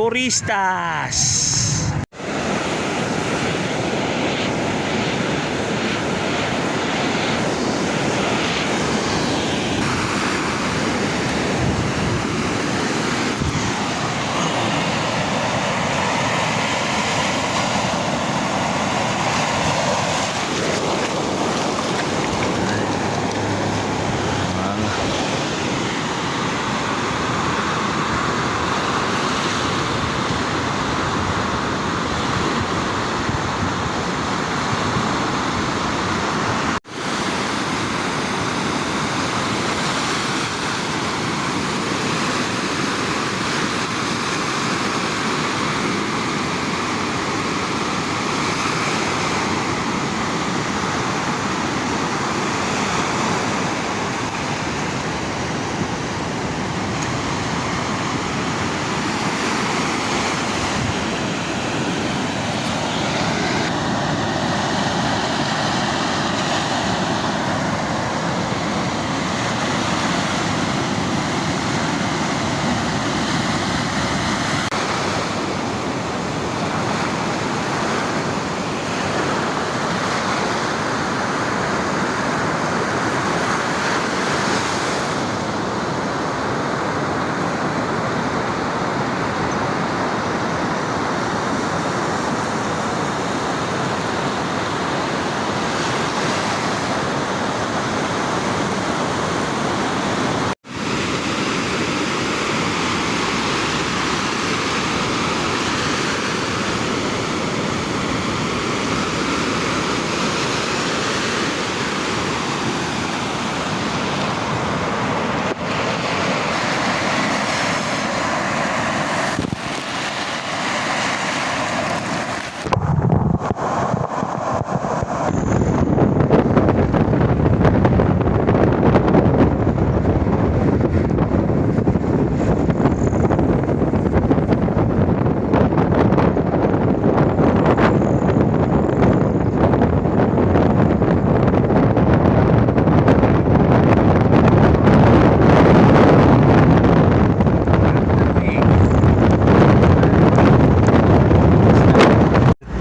turistas.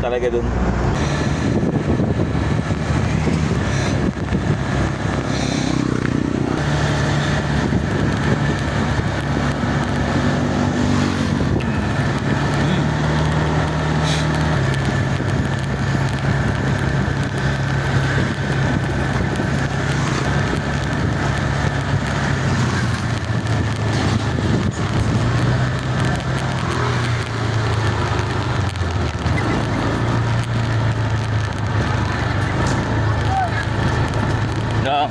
Talaga dun. No.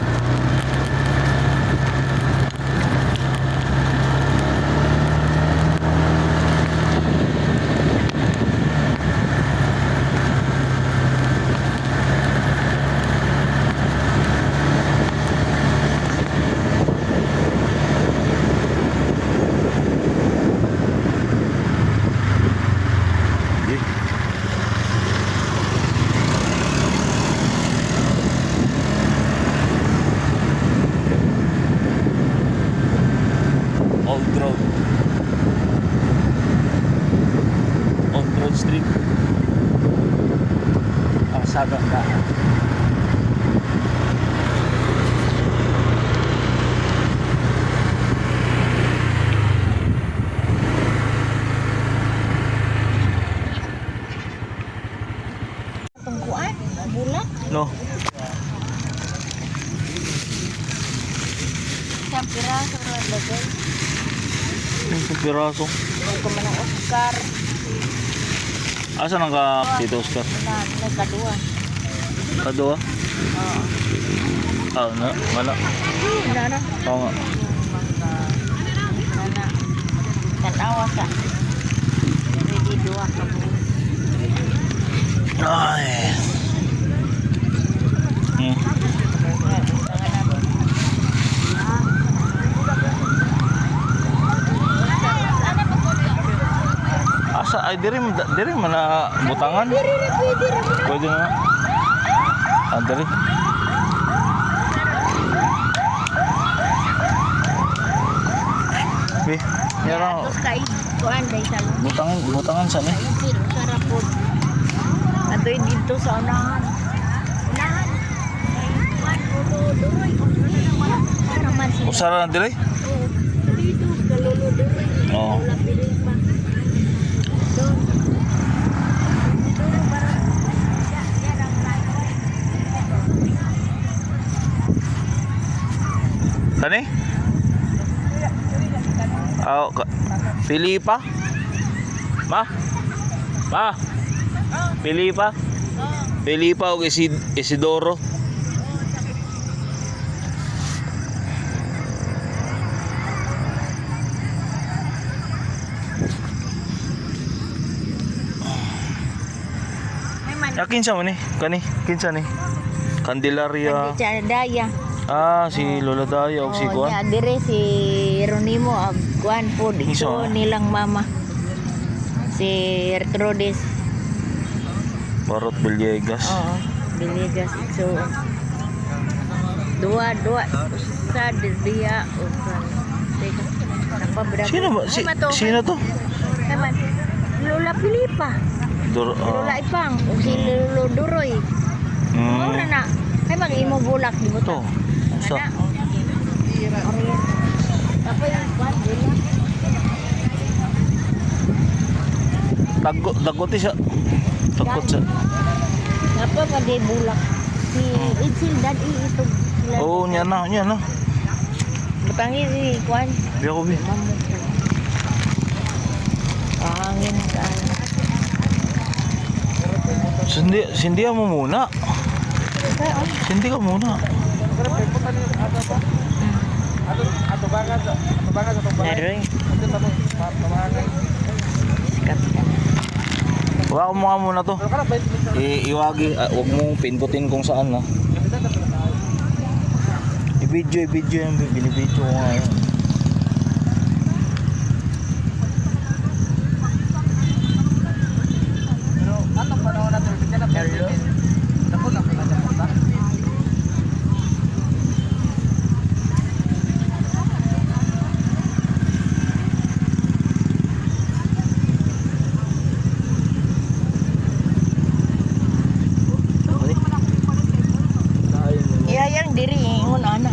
Old Road Street. Kalsada ka. Tungkuan, bulak. No. Siya piraso na lagay. Yung piraso. Huwag ko man ang Oscar. Asa nang ka Tito Oscar? Nagkadua. Kadua? Oo. Ah, na, wala. Wala na. Oo nga. Nana. Tanawa sa. Ready dua ka po. Ay. Asa ay diri man na butangan. Pwede na. Ah, diri. Be, yara. Terus kay kuan day sa Butangan sa ni. Pero sarap po. Ato'y dito sa unahan. Unahan. Kuan duroy. Para man sila. Usara na dire? Dito kalolo duroy. Oo. Wala pilih pa. Doon. Doon para yan ang Kani? Pilipa? Ma? Pilipa? Pilipa o Isidoro? Kinsa mo ni? Kani? Kinsa ni? Candelaria. Daya. Si Lola Daya o si Oh, Kuan. ya dire si Ronimo ag kuan po Iso, dito ah? nilang mama. Si Ertrudes. Barot Villegas. Oo, Biligas so dua sa dia o teka napabra. Sino ba? Sino to? Naman Lola Pilipa. Lola Ipang o si Lolo Duroy. Ora na. Kay mag imo bulak di mo To. Sa Tapos kuan bulak. Dagot siya. Dagot siya. Apa pa di bulak? Si Itsil dan ito. Oh, nya na. Butangi si kuan. Biya ko bi. Angin ka. Sindi mo muna. Sindi ka muna. Daroy. Wala ko mga muna to. Iwagi, huwag mong pindutin kung saan na. I-video yan. Binibidyo ko nga yan. Yang diri ingon ana.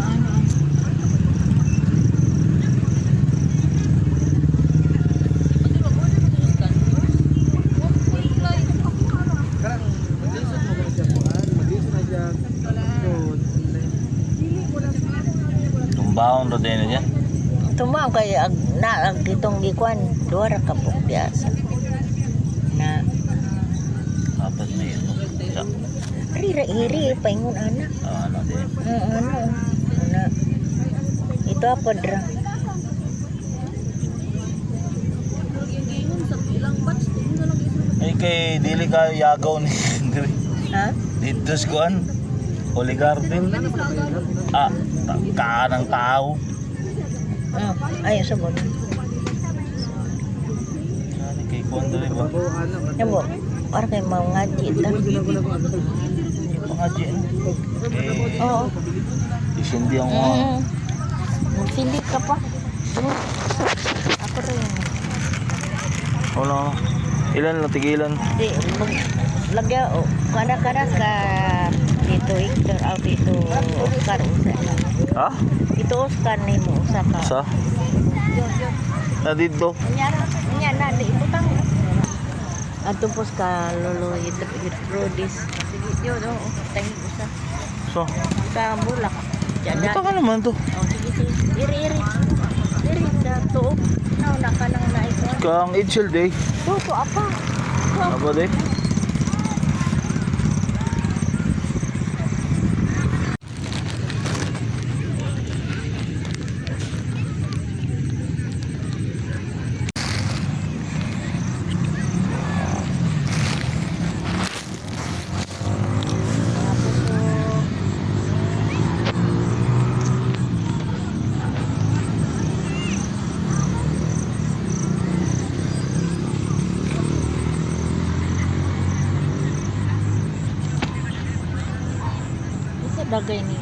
Tumbahon ro din niya. Tumaw kay ag ditong gikuan duha ra ka pug biasa. Na Apat na yun. Sa, iri paingon ana. ano din. Ano? Ana. Ito apa dra? Ay kay dili kayo yagaw ni Ha? dito sa kuan. Holy Garden. Kaanang tao. Ayo sabon. Ano kay kuan dali ba? Yabo. Para kay mau ngaji ta. Pangaji. Eh, Oo. isindi ang mga. Sindi ka pa. Ako rin. Wala. Ilan lang tigilan? Di, lagya, kada ka dito, Hector, out dito, Oscar, usa. Ha? Dito, Oscar, ni mo, usa ka. Sa? Na dito? Nya na, di ibutang. At tupos ka, lolo, hidrodis. Sige, yun, tangi usa. So? Sa bulak. Ito ka naman to. Sige. Iri. Iri, sa tuog. Nauna ka nang naikon. Kang Edsel Day. Tuto, apa? Apa day? Dagay ni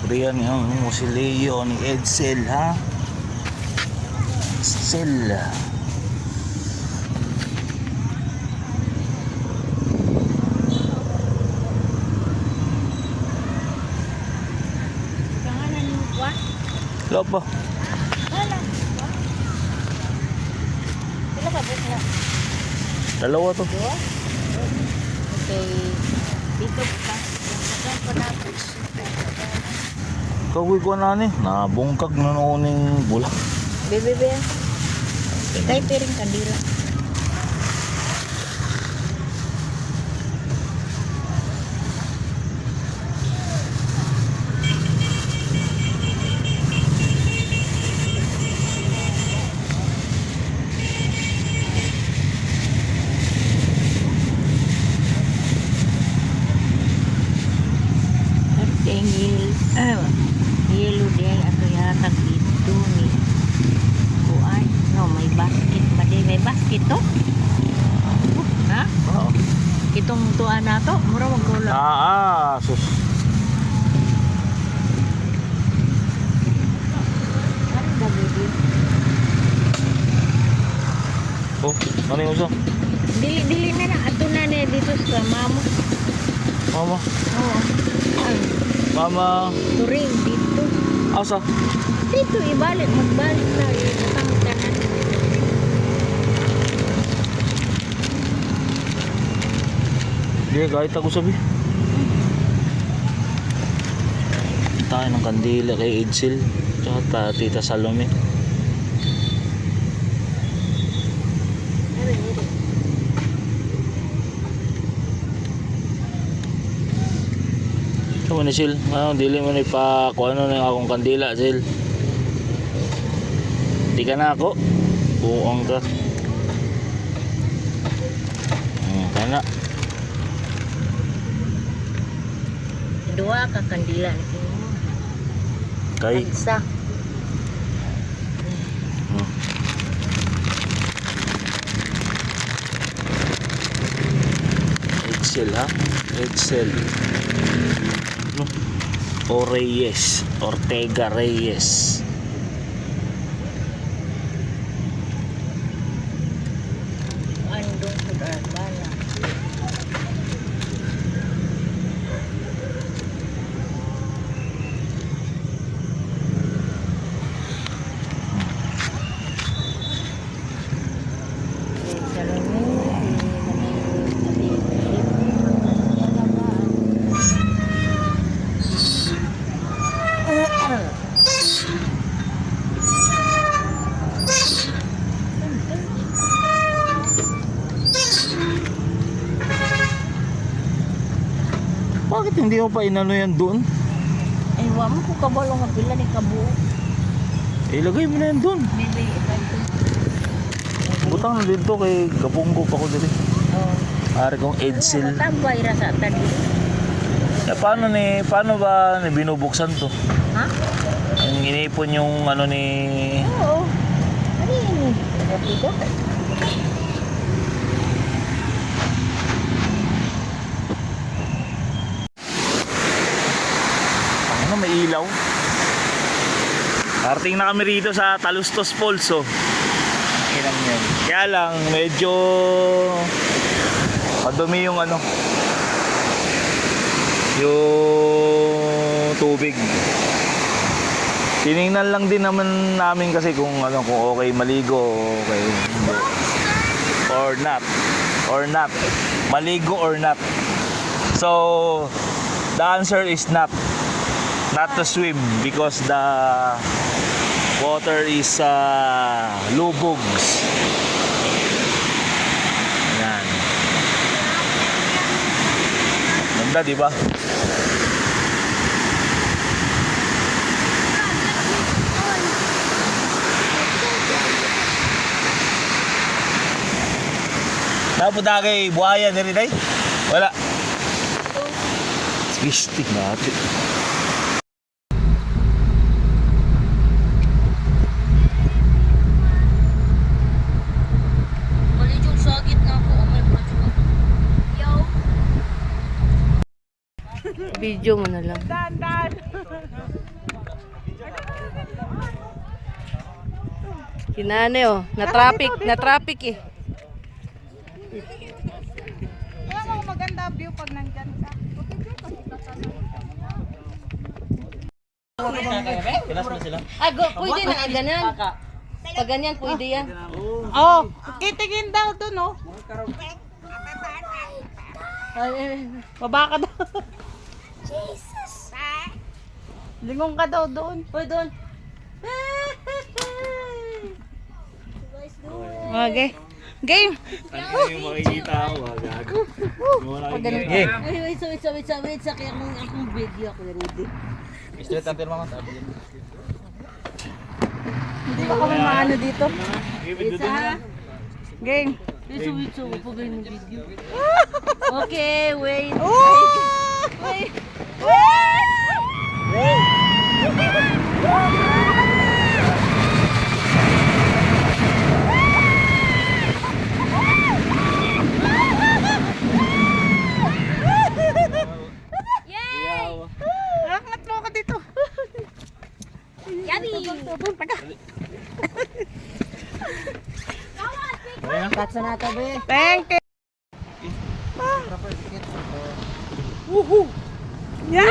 Riyan yung mo si Leo ni Edsel ha. Edsel. Kanganan mo ba? Wala pa. Wala. Sila ka na. Dalawa to. Dua? Okay. Dito pa. Saan pa natin? Kagoy ko na ni. Nabungkag na noon yung bulak. Bebe. Kay piring kandila. Yellow din ato yata dito ni kuan no may basket ba di may basket to ha Oo. itong tuan nato mura magkulang Sus. ano ba baby Oh, ano yung uso? dili na ato na dito sa mamo Mama. oo Mama. turing dito Asa? dito magbalik na katang kanan Hindi, kahit ako sabi. Tayo ng kandila kay Edsel. Tsaka Tita Salome. Ito mo na Sil. Dili mo na ipakuha na ng akong kandila Sil. Di ka na ako. Buong ka. Kana. dua ka kandila Kay. isa Edsel ha? Edsel. O Reyes. Ortega Reyes. andong sudah bala Bakit hindi mo pa inano yan doon? ay wa mo ko kabalo nga pila ni kabuo Ilagay mo na yan doon. bebe ito Butang na dito kay Kapungko pa ko dito. oh Ari kong Edsel. tambay ra sa tadi Paano ba binubuksan to? ha Yung inipon yung ano ni... oo ano yun rapido Ano, may ilaw? Parating na kami rito sa Talustos Falls, oh. Kaya lang, medyo madumi yung ano, yung tubig. Tiningnan lang din naman namin kasi kung ano, kung okay maligo, okay hindi. Or not. Maligo or not. So, the answer is not to swim because the water is lubugs. Ayan. Ganda, di ba? Napunta kay buhaya na rin ay? Wala. Fisting natin. Malijong sagit na ako. Amay pa dyan. Yo. Video mo na lang. Kinane oh, na-traffic eh. Kaya mo maganda view pag nandyan ka. Ay, pwede na ganyan. Pag ganyan, pwede yan. Oh, kitingin daw dun oh. Baba ka daw. Jesus. Lingon ka daw doon. Hoy, doon. Okay. Game. Ano yung makikita ako, gago. Wait, wait, sa kaya akong video ako ready. Straight ang pirma ko. Hindi ba kami maano dito? Game. Wait, pag yung video. Okay, wait. Wait. Angat mo ako dito. Yummy! Katsa na ito, be. Thank you. Woohoo! Yeah!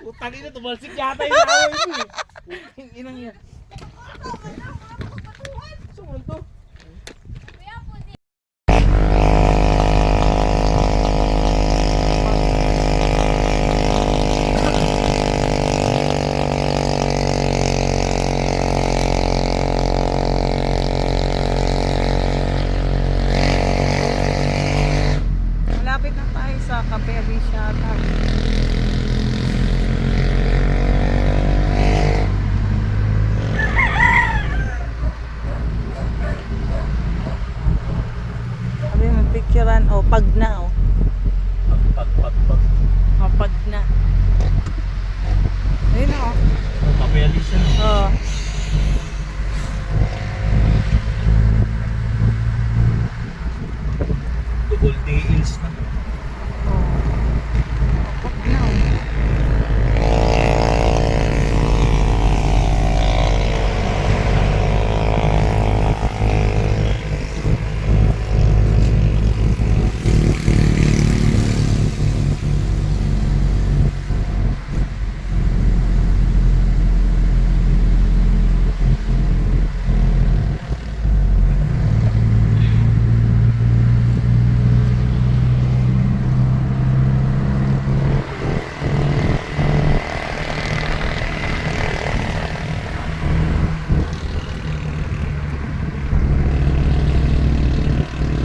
Utang ina, tumalsik yata yung tao yun eh. Yung inang yan. Sumunto. Malapit na tayo sa Cafe Arishada. Sabi mo picturean pag na Pag. pag na. Ayun Kapayalisan. oh. Double days na. Pag na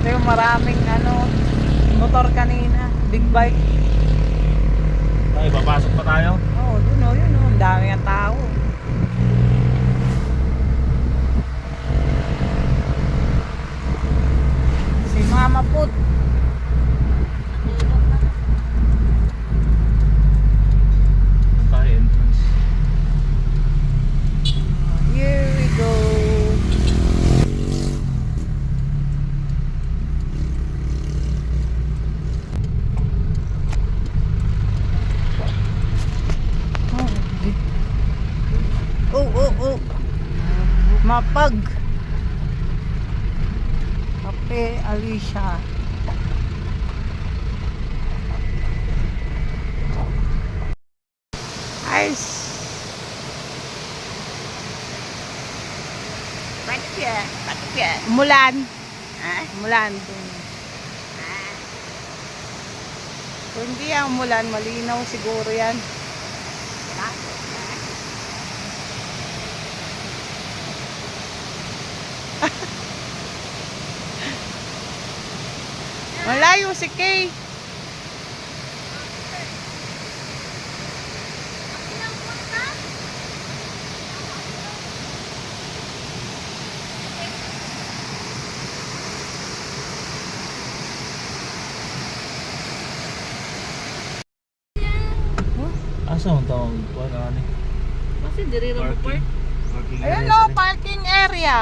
Yung maraming motor kanina, big bike. Ay, papasok pa tayo. Yun ang dami ng tao. Si Mama Put. Tayo entrance. Here we go. Oh. Mapag. Cafe Alicia. Ice. Mulan. Mulan. Kung hindi ang mulan, malinaw siguro yan. Malayo si Kay. Asa ang tawag ko? Ano ni? Kasi diri ra mo park. Parking Ayun area. parking area.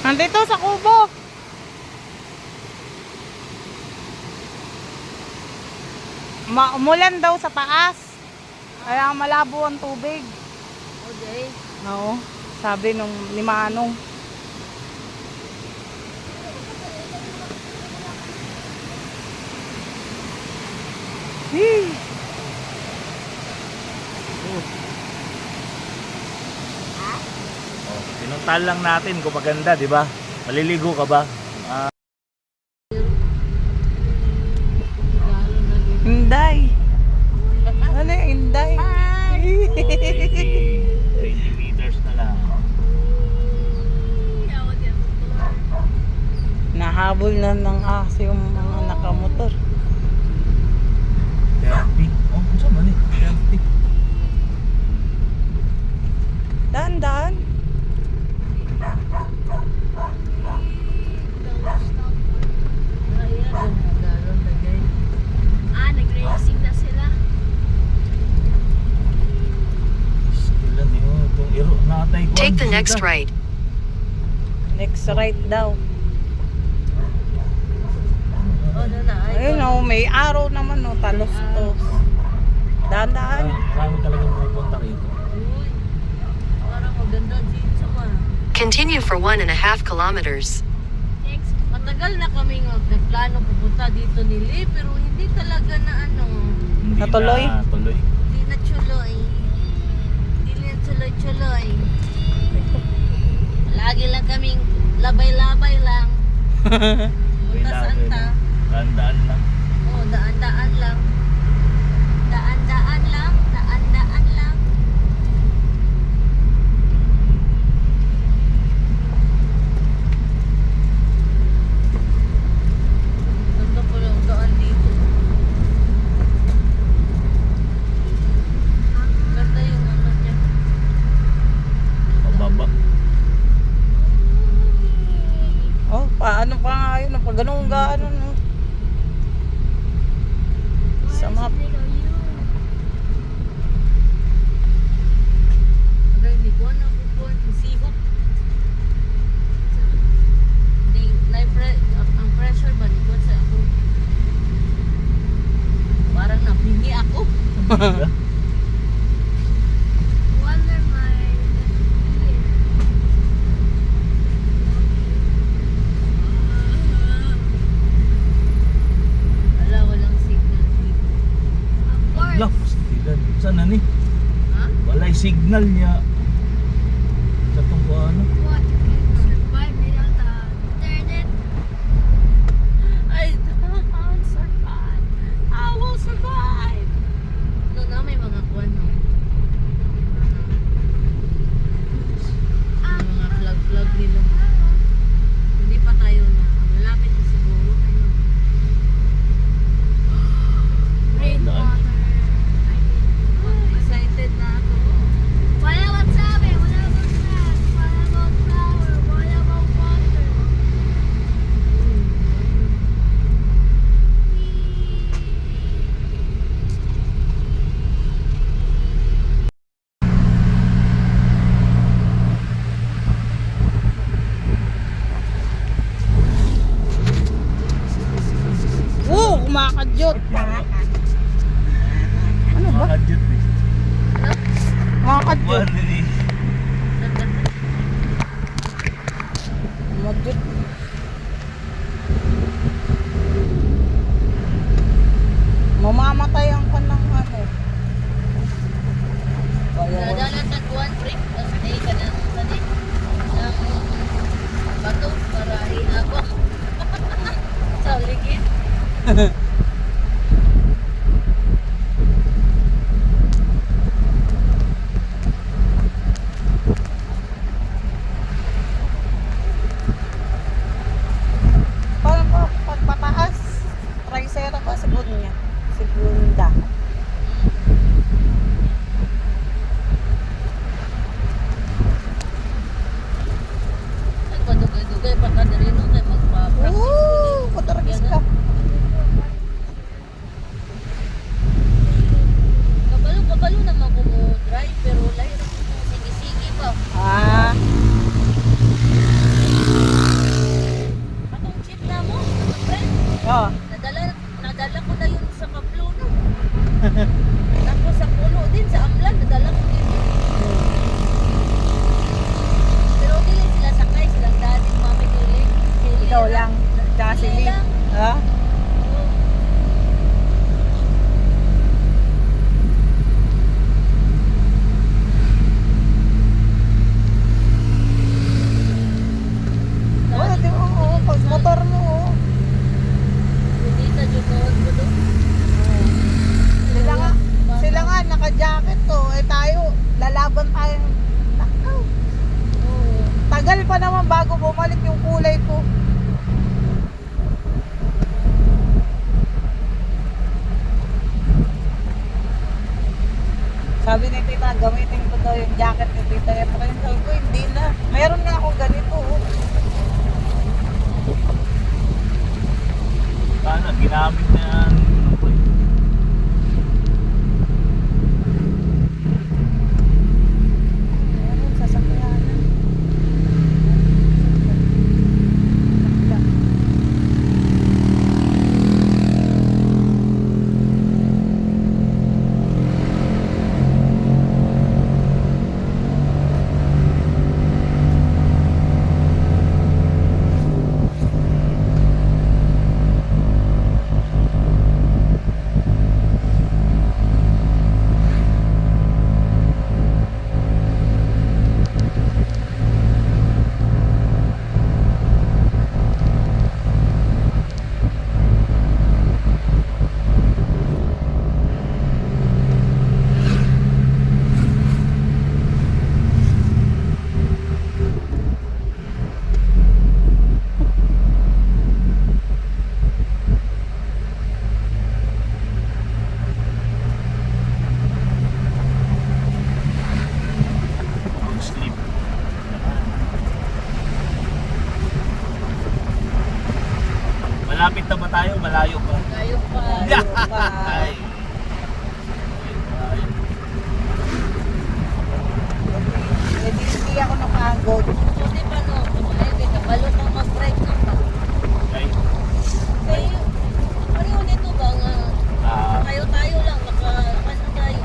Nandito sa kubo. Umulan daw sa taas. Kaya malabo ang tubig. Okay. Oo, sabi ni Manong. Hee. Oh, pinuntahan lang natin kung maganda, di ba? Maliligo ka ba? Inday. Ano yung Inday? 20 meters na lang. Nahabol na ng aso yung mga nakamotor. 30. Oh, saan man eh? 30. Daan. Nag-racing na sila. Ilan yun? Itong iro, natay ko. Take the next right. Next right daw. Ano na? Ayun oh, may araw naman oh, talos-tos. Daan. Marami talagang pupunta rito. Uy, parang maganda dito pa. Continue for 1.5 kilometers. Matagal na kaming nagplano pupunta dito ni Lee, pero hindi talaga na ano. Hindi Natuloy? na tuloy. Hindi na tuloy. Hindi na tuloy-tuloy. Lagi lang kaming labay-labay lang. Punta saan ta? Daan lang. Oh, daan-daan lang. Daan-daan lang. Daan-daan lang. Ganda po yung daan dito. Ganda yung ano niya. Pababa. Oh, paano pa nga yun? Pag ganun gaano no? Sa map. Agay, hindi ko na po sihok. Ang pressure ba ni ko sa ako? Parang nabingi ako. Wonder my Wala, walang signal dito. Lah, pastilan. Saan na ni? Ha? Walay signal niya. Sa itong ano? what can survive without the internet? I don't survive. I will survive. No, na may mga kuwan, no? Mga flag nila. Hindi pa tayo na. Malapit na siguro. Ayun. Rainwater. Excited na ako. What about sabi? What about grass? What about flower? What about water? Woo! Kumakadyot! Ano ba? Makadyot eh. Kumakadyot. Ano ni? Kumadyot. Mamamatay ang kanang ano. Dadalan ng kuwan, break. Tapos stay ka na sa din. Ng bato para iabot. Sa ligid. Parang pagpataas. Tricera ba? Segunda. Segunda. Nagpadugay-dugay pa ka na rin. Kaya magpa-practice. Woo! Pataragis ka. Tapos sa puno din, sa amlan, nadala ko din. Pero dili sila sakay, silang dating mami dili. Ikaw lang. Tsaka si Lee. lang. Ha? Oo, di mo. Oo, pag motor mo. Oo. Hindi sa jukoon ko doon. Sila nga naka-jacket to. Eh tayo, lalaban tayo. Nakaw. Tagal pa naman bago bumalik yung kulay ko. Sabi ni tita, gamitin ko daw yung jacket ni tita Efrain. Sabi ko, hindi na. Meron nga akong ganito. Oh. Sana, ginamit na yan. Meron, sasakyan. Long sleeve. Malapit na ba tayo? Malayo pa. Ngayon pa. Ay. Eh, hindi ako nakagod. Buti pa no, ay di ka balot ang mag-break no pa. Okay. Kayo, pareho nito ba nga, Ah, tayo lang, ano tayo.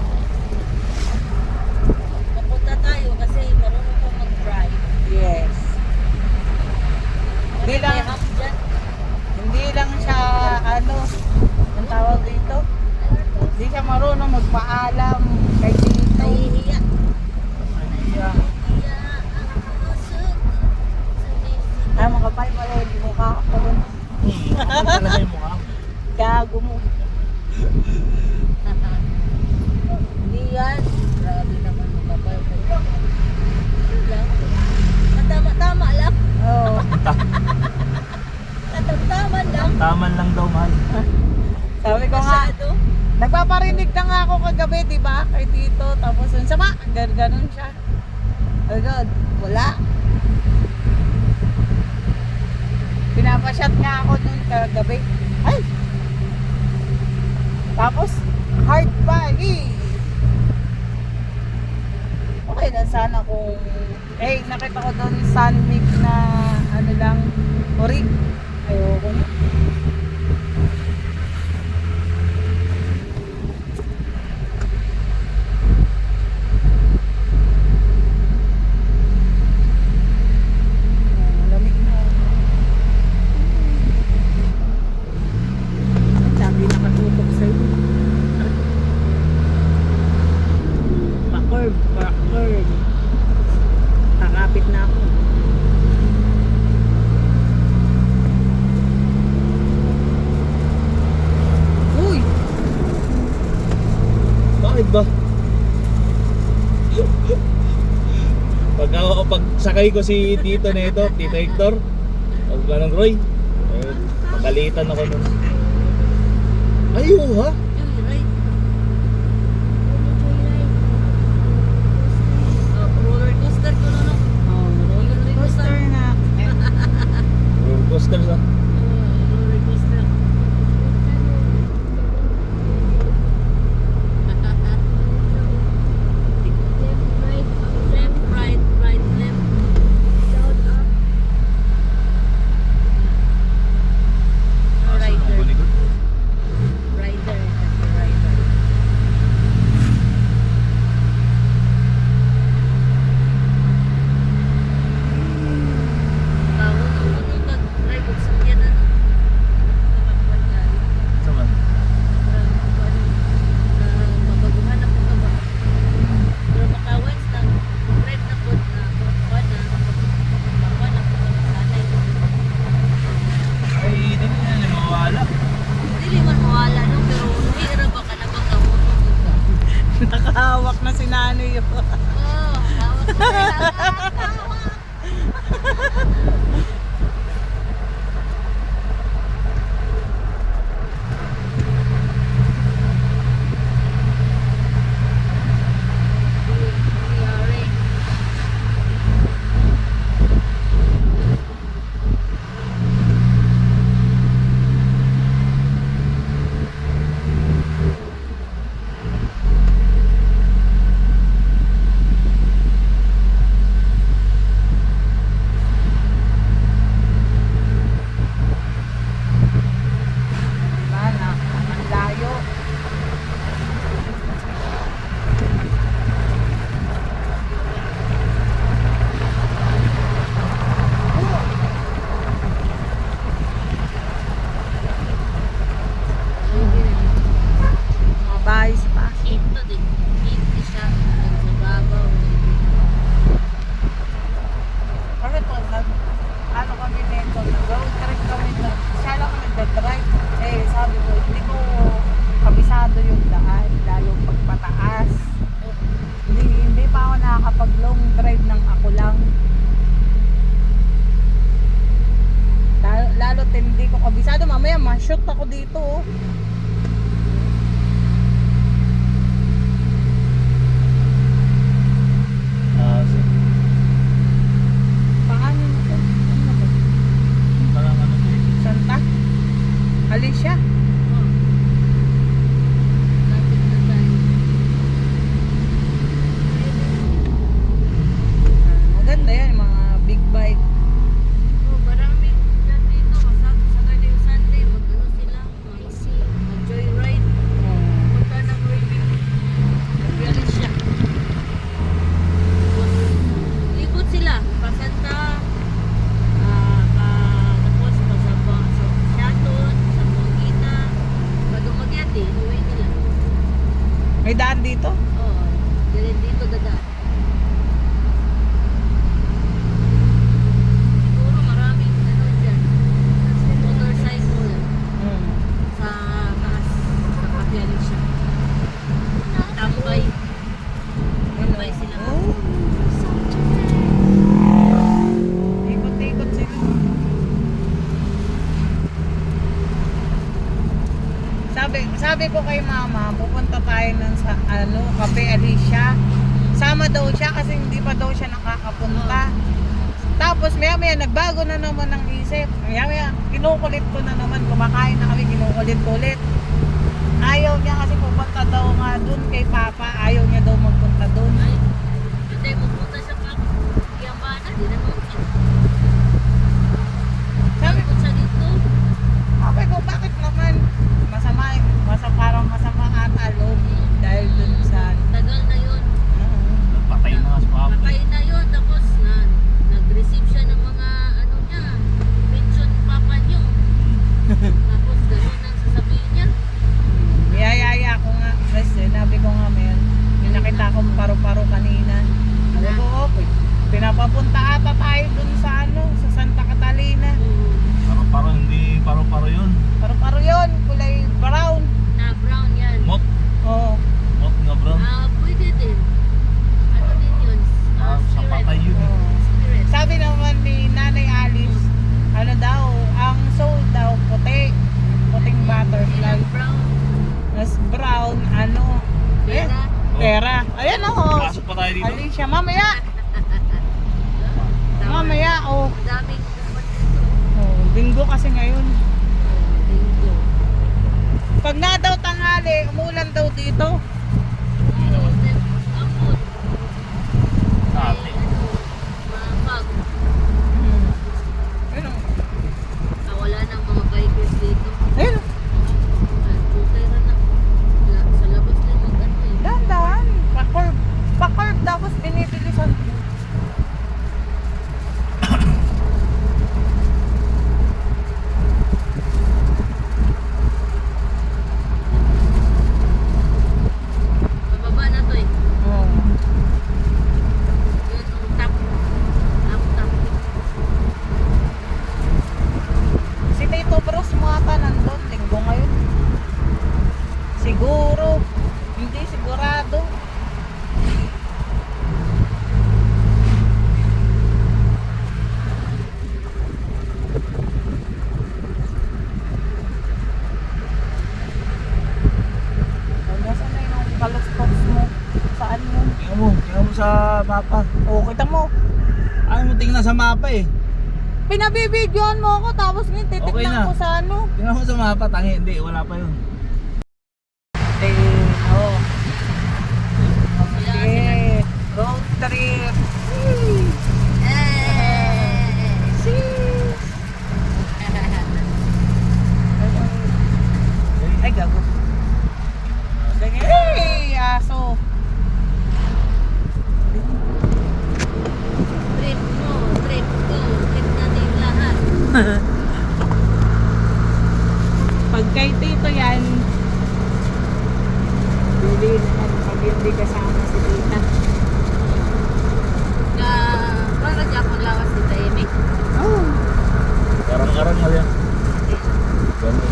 Papunta tayo kasi marunong ko mag-drive. Yes. Hindi lang, May hap dyan. hindi lang siya, ano, ang tawag dito. Hindi siya marunong magpaalam kay Tito. Nahihiya. Maria. Hiya ang puso. Ay, makapal pala yung mukha ko doon. Ako talaga yung mukha. Gago mo. Hindi yan. Grabe naman makapal ko. Yun lang. Tama lang. Oo. Tama lang. Taman lang daw, mahal. Sabi ko nga, Masyado. nagpaparinig na nga ako kagabi, di ba? Kay Tito. Tapos yun, sama, ganun siya. Agad, wala. Pinapasyat nga ako nun kagabi. Ay! Tapos, hard pa, eh. Okay na sana kung... Eh, nakita ko doon Sunweek na ano lang, orig. Ayoko na. Lamig na. Sabi nakatutok sa'yo. Pa-curve. Kakapit na ako. Uy! Bakit ba? Pag sakay ko si Tito na ito, Tito Hector, pag ganang Roy, eh, magalitan ako nun. Ayaw ha? Joyride. Roller coaster ko na no. Oh, roller coaster na. Roller coaster sa. Roller coaster. Left, right, left. Rider. Bulikod. Rider. Nakahawak na si nanay yun. Oo, hawak na tayo. Ang layo. Mga bahay sa taas. Ito din. Ito siya. Ang sa babaw. Kasi po, ano kami nito, nag-road trip kami na, siya lang kami nag-drive. Eh, sabi ko, hindi ko kabisado yung daan, lalo pagpataas. Hindi pa ako nakakapag long drive ng ako lang. Lalo hindi ko kabisado, mamaya ma-shoot ako dito. Oh. Paano na to? Ano na to? Parang ano to eh. Santa? Alicia? Lapit na tayo. Maganda yan, mga big bike. Oh, marami dyan dito. Saturday o Sunday, mag-ano sila, mag-joyride. Punta ng Ruibig. Nagbiyalis siya. Ikot sila. Pasanta. Tapos pasaba sa Shaton, sa Mongita. Bago magyati, uwi nila. May daan dito? Oo. Ganun dito dadaan. Siguro maraming ano dyan. Motorcycle. Sa taas, sa Kapialis siya. Tambay. Tambay sila. Oh. Ikot-ikot sila. Sabi ko kay mama, pupunta tayo nun sa Cafe Alicia. Sama daw siya kasi hindi pa daw siya nakakapunta. Tapos maya nagbago na naman ng isip. Maya kinukulit ko na naman, kumakain na kami, kinukulit-kulit. Ayaw niya kasi pupunta daw nga dun kay Papa, ayaw niya daw magpunta dun. Ay, hindi magpunta siya pa. Kiyambana, di na mungkin. Sabi Sabi siya dito. ko, bakit naman? Parang masama ata loob dahil dun sa Tagal na yun. Patay na nga sa papa. Patay na yun. Tapos nag-receive siya ng mga ano niya. Pension papa niyo. Tapos gano'n ang sasabihin niya. Niyayaya ko nga. Kasi sinabi ko nga may nakita akong paru-paro kanina. Sabi ko, okay. Pinapapunta ata tayo dun sa sa Santa Catalina. Parang hindi paro-paro yun. Paru-paro yun, kulay brown. Na brown yan. Mot. Oo. Mot nga bro. Pwede din. Ano din yun? Sa patay yun. Spirit. Sabi naman ni Nanay Alice, ano daw, ang soul daw, puting butterfly. Ilang brown. Mas brown, Pera. pera. Ayan o. Pasok pa tayo dito. Alicia, mamaya. Mamaya, Daming dapat dito. Linggo kasi ngayon. Linggo. Pag na daw tanghali, umulan daw dito. Amon. Dati. Mapag. Ayun o. Wala ng mga bikers dito. Ayun o. Putay na na. Sa labas din mag-ano eh. Dahan-dahan. Pa-curve tapos binibilisan. kalustos mo. Saan yun? Tingnan mo sa mapa. Oo, kita mo. Ayaw mo tingnan sa mapa eh. Pinabibidyoan mo ako tapos ngayon Okay titignan na. ko sa ano. Tingnan mo sa mapa, tangi, hindi, wala pa yun. Oh. Okay. Road trip. Ay, gago. Hey, aso. Trip mo, trip ko, trip natin lahat. Pag kay Tito yan, bili naman pag hindi kasama si Tita. Na, para di ako lawas si Tahimik. Oh. Karang-karang mo yan. Ganun.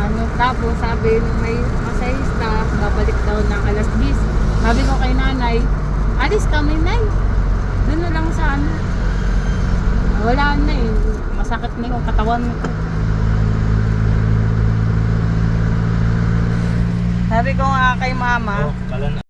Ano, tapos sabi nung may masahista, babalik daw ng alas 10. Sabi ko kay nanay, alis kami nay. Doon na lang sa ano. Wala na eh. Masakit na yung katawan ko. Sabi ko nga kay mama, Oh, kala na.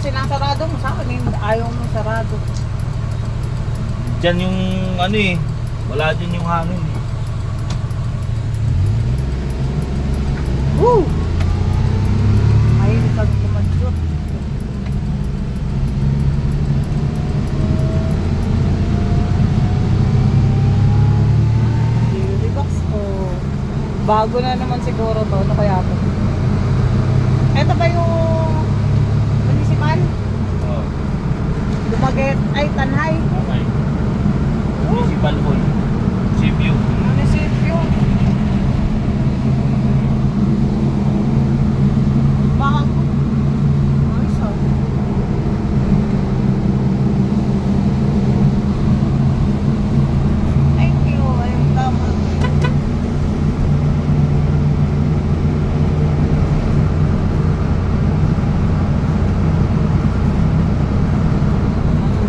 sinasarado mo sa akin. Ayaw mo sarado. Diyan yung ano eh. Wala din yung hangin eh. Woo! Mahilig kang kumadyot. Relax ko. Bago na naman siguro to. Ano kaya to? Ito ba yung municipal? Oh, Dumaguete, ay Tanhay. okay. Municipal Hall. Cebu. Munisipyo. Bago. Ayos ah. Thank you. Ayun tama.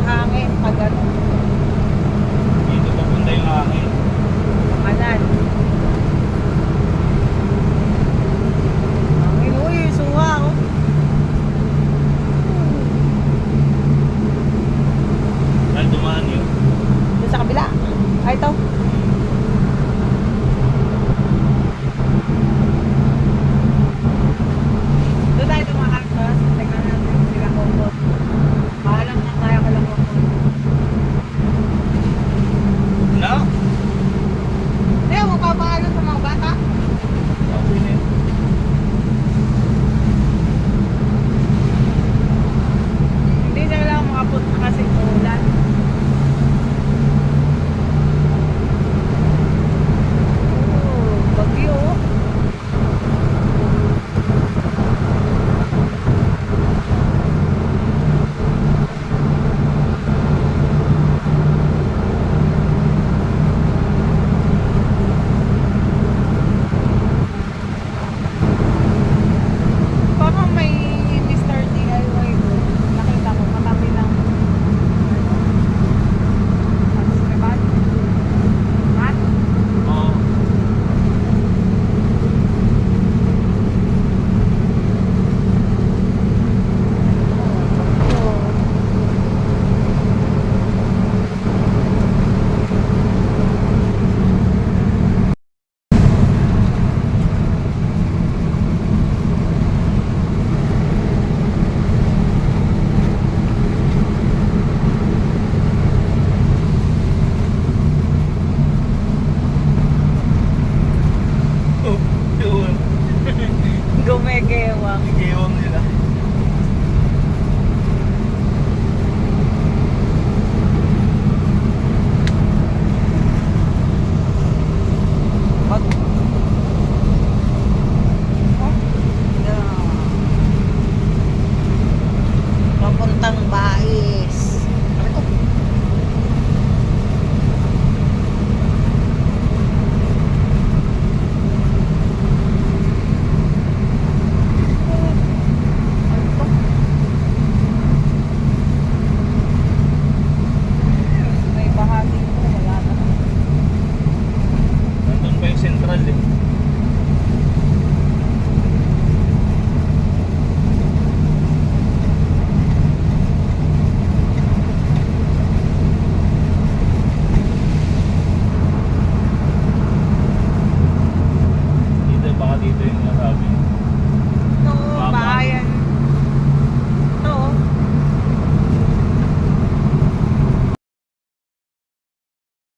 Hangin pag ano. Dito papunta yung hangin. Kanan. Hangin. Uy, suha oh. Dahil dumaan yun. Doon sa kabila. Ay, ito. Doon tayo tumakas. Tignan natin sila kumbot. Paalam na kaya ka lang kumbot. Na? Hindi, magpapaalam sa mga bata. Okay na yun. Hindi sila lang makapunta kasi ulan. Oh, bagyo. Parang may Mr. DIY doon. Nakita ko, katabi ng Mat? Mat? Oo. Oh, yun. Gumegewang. Nag-iwang nila.